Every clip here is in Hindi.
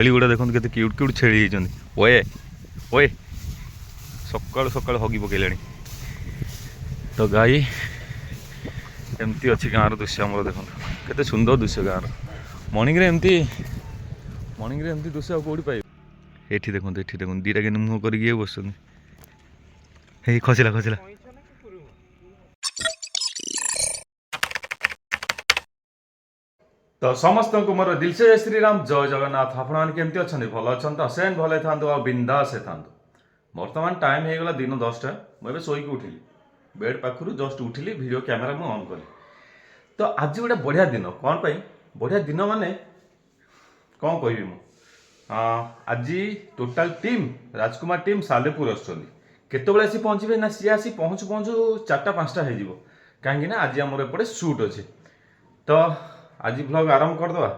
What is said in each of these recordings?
छेली गुड़ा देखो केते क्यूट क्यूट छेली होइछन्ती। ओए ओए सकाळु सकाळु हगी पकेइलाणी। तो गाई एमती अच्छी गाँव दृश्य आम देखो केते सुंदर दृश्य गाँव मर्णिंग एमती दृश्य कौटी पाइबे। ये देखो दीटा के मुह कर बस खसला खसला। तो समस्त को मोर दिल से श्रीराम जय जगन्नाथ। आपण केमती अच्छा भल अच्छा तो सेन भले था बिंदास था। बर्तमान टाइम हो गला दिन 10टा मुझे शोक उठिली बेड पाखु जस्ट उठिली वीडियो कैमेरा मुझे ऑन कली। तो आज गोटे बढ़िया दिन कौन पाई बढ़िया दिन माने कौन कहबी मु आज टोटाल टीम राजकुमार टीम सालेपुर आसते आसी पहुँचे ना सी आसी पहुँचु पहुँचु 4टा 5टा हो कहीं आज आमर एपटे सुट अच्छे। तो आज भ्लग आरंभ करदे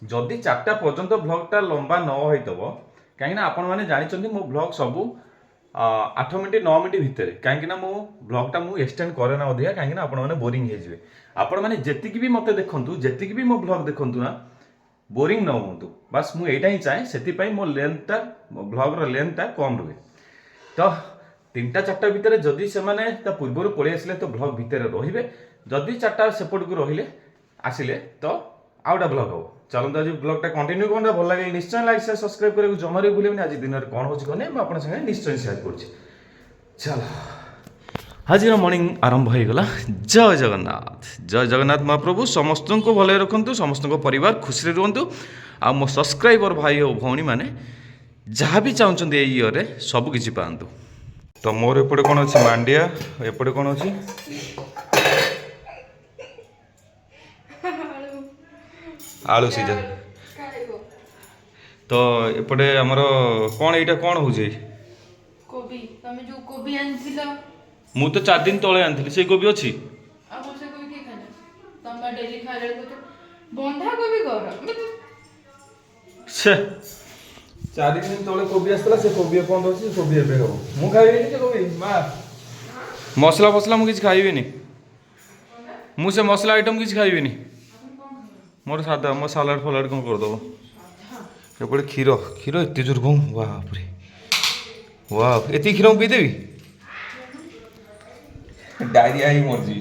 जदि 4टा पर्यंत भ्लगटा लंबा न होइतबो कहीं आपण मैंने जानते मो भ्लग सबू 8 मिनिट 9 मिनिट भितर कहीं मो भ्लगटा मुझे एक्सटेंड करे ना अधिका कहीं आपण मैंने बोरिंग हो आपण मैंने जेतिकी भी मत देखु जेतिकी भी मो भ्लग देखु ना बोरिंग न हूँ बस मुझे ही चाहे से मो लेंथटा भ्लगर लेंथटा कम रुहे। तो 3टा 4टा भितर जदि से पूर्व पलि आसिले तो भ्लग भितर रे जदि 4टा सेपट को रहिले आसिले तो आउटा भ्लग हम चलते आज भ्लगटा कंटिन्यू करना भल लगे निश्चय लाइक शेयर सब्सक्राइब करने जमारे भूलें। आज दिन में कौन होने निश्चय शेयर कर चलो आज मॉर्निंग आरंभ हो गला। जय जगन्नाथ महाप्रभु समस्त को भले रखु समस्त परिवार खुशी रुहतु आ मो सब्सक्राइबर भाई और भौणी मैंने जहाँ भी चाहते ये ईयर सबकि पातु। तो मोर एपटे कौन अच्छे मांडिया एपटे कौन अच्छी आलू सीझा। तो एपटे आमर कौन यहाँ कौन हो कोबी तमे जो कोबी आनथिलो मु तो 4 दिन तले आनी से कोबी अच्छी अब से कोबी के खाना तमे डेली खाले को बंधा कोबी कर छे 4 दिन तले कोबी आसला से कोबी बंद अछि कोबी एबे हो मु खाइबे से कोबी मा मसला फसला मु किछ खाइबेनी मु से मसला आइटम किछ खाइबेनी मोर सादा मो सालाड फलाड कौन कर दबो। एपटे क्षीर क्षीर एत जोर कौन बाप रे वाह एति क्षीर पी देवी डायरिया ही मरजी।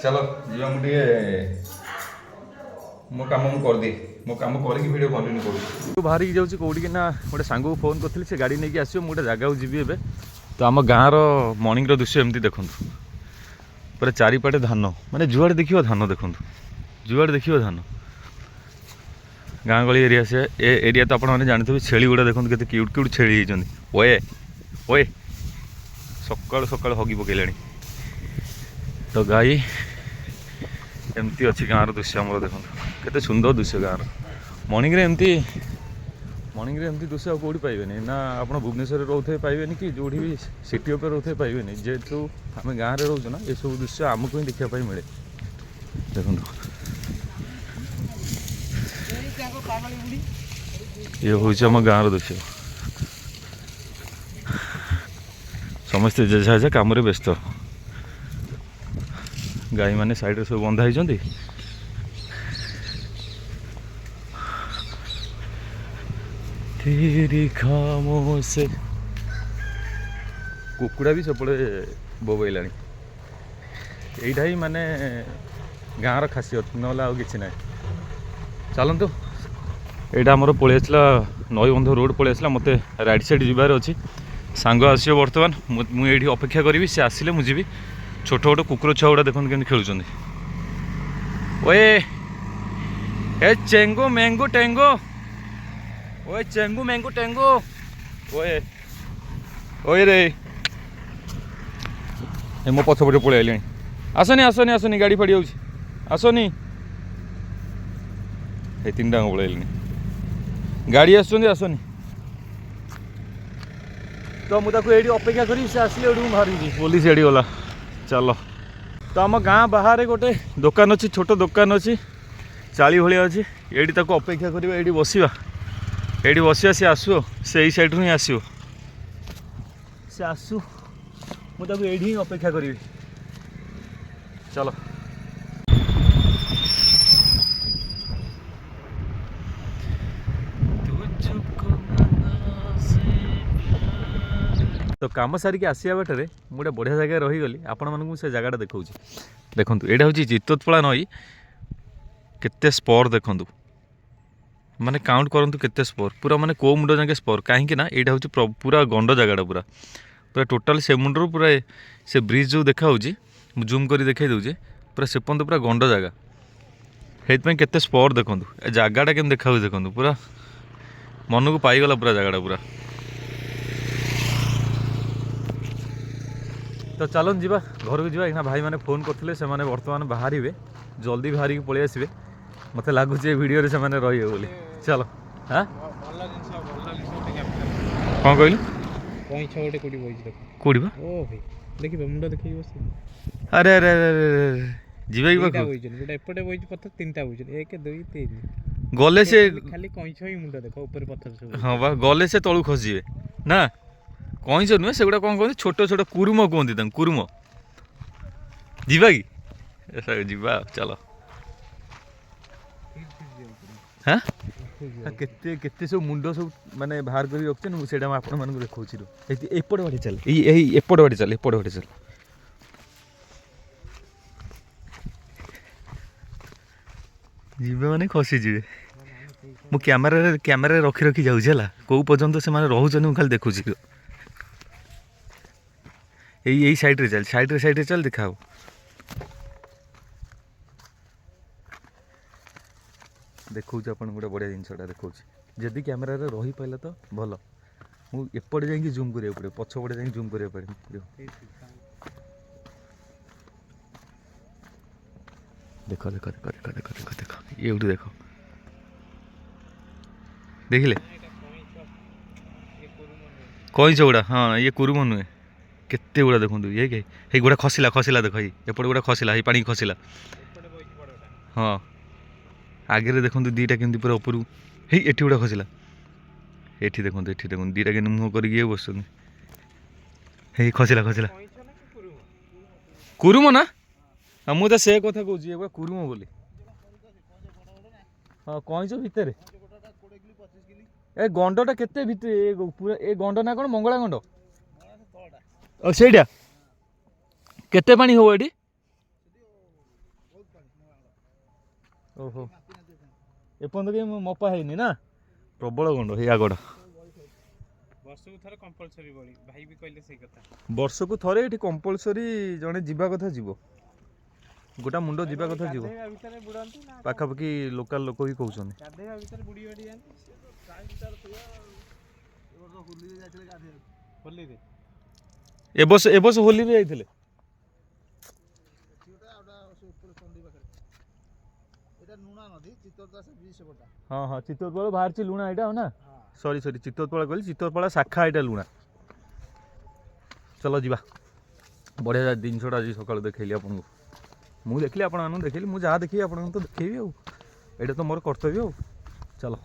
चलो जीवा मुझे मो काम कर दी मो काम करके वीडियो कंटिन्यू करूँ बाहर जाऊँगी कौटी ना गोटे सांग को फोन करी से गाड़ी नहीं आसो गोटे जगह को जी ए। तो आम गाँव मर्णिंग दृश्य एमती देखु पूरा चारिपटे धान माने जुआड़े देखिए धान देखु जुआड़े देखिए धान गाँ गली एरिया से एरिया तो आपने जानते छेली गुड़ा देखो केते क्यूट क्यूट छेली होइछन्ती। ओए ओए सकाळु सकाळु हगी पकेइलाणी। तो गाई एमती अच्छी गाँव दृश्य आम देखो केते सुंदर दृश्य गाँव मर्णिंग एमती दृश्य कौटी पाइबे ना आप भुवनेश्वर रोथे पाइबे कि जो भी सिटी उपर रोथे पाइबे जेहेतु आम गाँव में रोच ना ये सब दृश्य आमको ही देखा मिले। देखो ये हूँ आम गाँव दृश्य समस्ते जेझा जेझा कम व्यस्त गाई मैंने साइड सब बंधा होती तेरी खामोश कुकुड़ा भी सेपटे बोबैला यहीटा ही माने गाँव खासियत ना कि ना। चलतु यहाँ आमर पलि आसला नईबंध रोड पलि आसला मत राइट साइड जीवार अच्छी सांग आसो बर्तमान मुझे अपेक्षा करी सी आसिले मुझे छोट छोट कुकुर छुआ गुड़ा देखते केमती खेलुं ओए ए चेंगो मैंगो टेंगो ओए चेंगू मैंगो टेंगो ओए ओए रे मो पछपटे पलि आइले आसनी आसनी आसनी गाड़ी फाड़ी आसनी ये 3टा पलि गाड़ी आसनी। तो मुझे ये अपेक्षा करी से आसिले बाहर पुलिस एडी गला। चलो तो आम गाँ बाहर गोटे दुकान अच्छी छोट दुकान अच्छी चाली भाया अच्छी ये अपेक्षा करवा ये बसवा ये बस सी आसो से सैड्रु ही आसो से आसू मुझे ये अपेक्षा करी। चलो तो कम सारिकी आसिया बाटर गोटे बढ़िया जगह रहीगली आपण मानक से जगह देखा देखूँ यहाँ हूँ चितोतपड़ा नई केते स्पर देखूँ माने काउंट करूँ केते स्पर पूरा माने को मुंड जाके स्पर कहीं ना यहाँ हूँ पूरा गंड जगटा पूरा पूरा टोटाल से मुंडर पूरा से ब्रिज जो देखा जूम कर देखा दूचे पूरा से पर्यंत पूरा गंड जगह से केते स्पर देखूँ जगटा केम देखा देखूँ पूरा मन को पाईगला पूरा जगटा पूरा तो चलन जीवा घर को जीवा भाई मैंने फोन करते से बर्तमान बाहर जल्दी बाहर की पलि आसबे मत लगुच वीडियो से मैंने रही बोली चलो हाँ कौन कहलु कौटी अरे अरे अरे जीवा गले से हाँ बा गले से तलू खसीजे ना कईच नुहे से गुड़ा कौन कहते छोट छोट कुरुम कहते कुरुम जीवा कि जीवा चलो हाँ केते केते सब मुंड सब माने बाहर कर रखते मुझे आपण मानक देखा एपट बाटे चल एपट बाटे चल एपट बाटे चल जीवे माने खसी जीवे मु कैमरा रखी रखी जाऊँ कौ पर्यंत से रोचन खाली देखुची यही साइड रे चल देखा देखा आपन गोटे बढ़िया जिनसा देखा जदि कैमेरा रही पाला तो भल मुझे जाकि जूम करा पड़े पछपटे जाकि जूम करा पड़े देख देख देख देख देख देख देख ये देख देखिले कईच गुड़ा हाँ ये कुरुम नुहे केते गुड़ा देखूँ ये गुड़ा खसला खसला देख एपटे गुड़ा खसला ये पानी खसला हाँ आगे देखो दीटा केमती पूरा ऊपर ये गुड़ा खसला ये देखो दीटा के मुँह करके बस खसला खसला कुरुम ना हाँ मुझे से कथा कहूँ कुरुम बोली हाँ कईच भितर ए गंडटा केते भितर पूरा ए गंड ना कौन मंगला गंड सेटा केते पानी हो एटी ओहो एपर्यंत के मपा है ना प्रबल गंड हे आगड़ वर्ष को थरे ये कंपलसरी जड़े जीवा कथा जीव गोटा मुंड जीवा कथा जीव पाखापाखि लोकाल लोक भी कहते ए बस होली रे जाइथिले हाँ हाँ चितोरपड़ा बाहर लुणा यहाँ ना सॉरी सॉरी चितोरपड़ा कहली चितोरपड़ा शाखा यहाँ लुणा चलो जीवा बढ़िया जिनसा आज सकाल देखली आपको मुझे देखली आप देखली मुझे जहाँ देखी आप तो देखेबी आउ ये तो मोर कर्तव्य चलो।